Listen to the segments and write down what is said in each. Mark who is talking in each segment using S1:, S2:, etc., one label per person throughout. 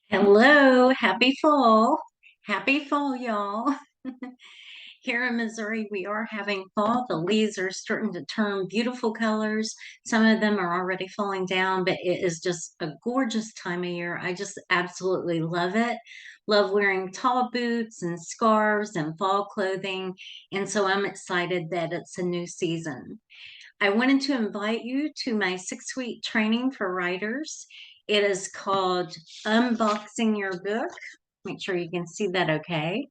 S1: Hello, happy fall. Happy fall, y'all. Here in Missouri, we are having fall. The leaves are starting to turn beautiful colors. Some of them are already falling down, but it is just a gorgeous time of year. I just absolutely love it. Love wearing tall boots and scarves and fall clothing. And so I'm excited that it's a new season. I wanted to invite you to my 6-week training for writers. It is called Unboxing Your Book. Make sure you can see that okay.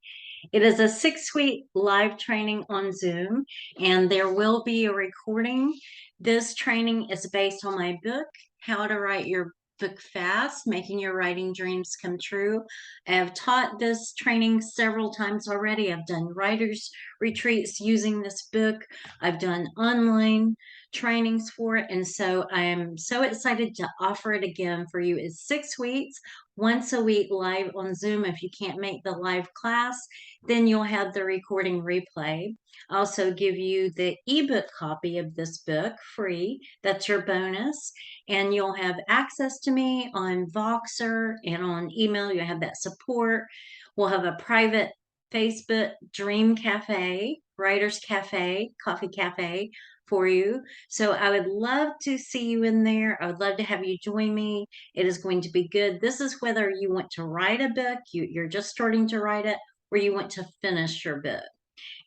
S1: It is a 6-week live training on Zoom, and there will be a recording. This training is based on my book, How to Write Your Book Fast, Making Your Writing Dreams Come True. I have taught this training several times already. I've done writers' retreats using this book. I've done online trainings for it, and so I am so excited to offer it again for you. It's 6 weeks, once a week live on Zoom. If you can't make the live class, then you'll have the recording replay. I also give you the ebook copy of this book free. That's your bonus. And you'll have access to me on Voxer and on email. You'll have that support. We'll have a private Facebook Dream Cafe, Writers Cafe, Coffee Cafe for you. So I would love to see you in there. I would love to have you join me. It is going to be good. This is whether you want to write a book, you're just starting to write it, or you want to finish your book.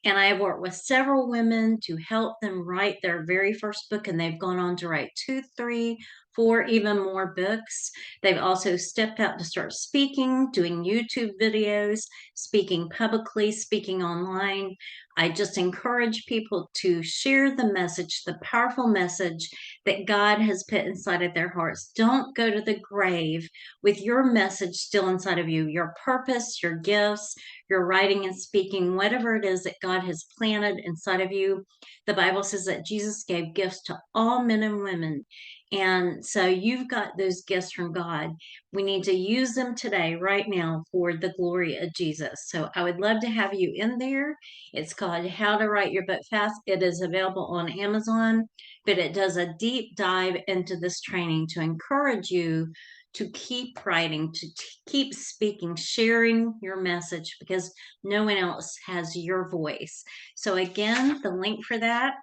S1: And I have worked with several women to help them write their very first book, and they've gone on to write 2, 3, 4, even more books. They've also stepped out to start speaking, doing YouTube videos, speaking publicly, speaking online. I just encourage people to share the message, the powerful message that God has put inside of their hearts. Don't go to the grave with your message still inside of you, your purpose, your gifts, your writing and speaking, whatever it is that God has planted inside of you. The Bible says that Jesus gave gifts to all men and women. And so you've got those gifts from God. We need to use them today, right now, for the glory of Jesus. So I would love to have you in there. It's called How to Write Your Book Fast. It is available on Amazon, but it does a deep dive into this training to encourage you to keep writing, to keep speaking, sharing your message, because no one else has your voice. So again, the link for that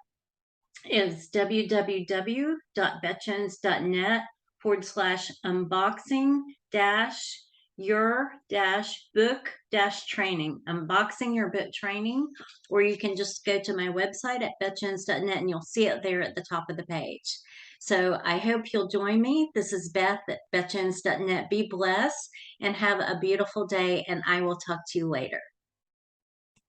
S1: is www.betjones.net/unboxing dash your dash book dash training, unboxing your book training. Or you can just go to my website at betjones.net and you'll see it there at the top of the page. So I hope you'll join me. This is Beth at betjones.net. Be blessed and have a beautiful day, and I will talk to you later.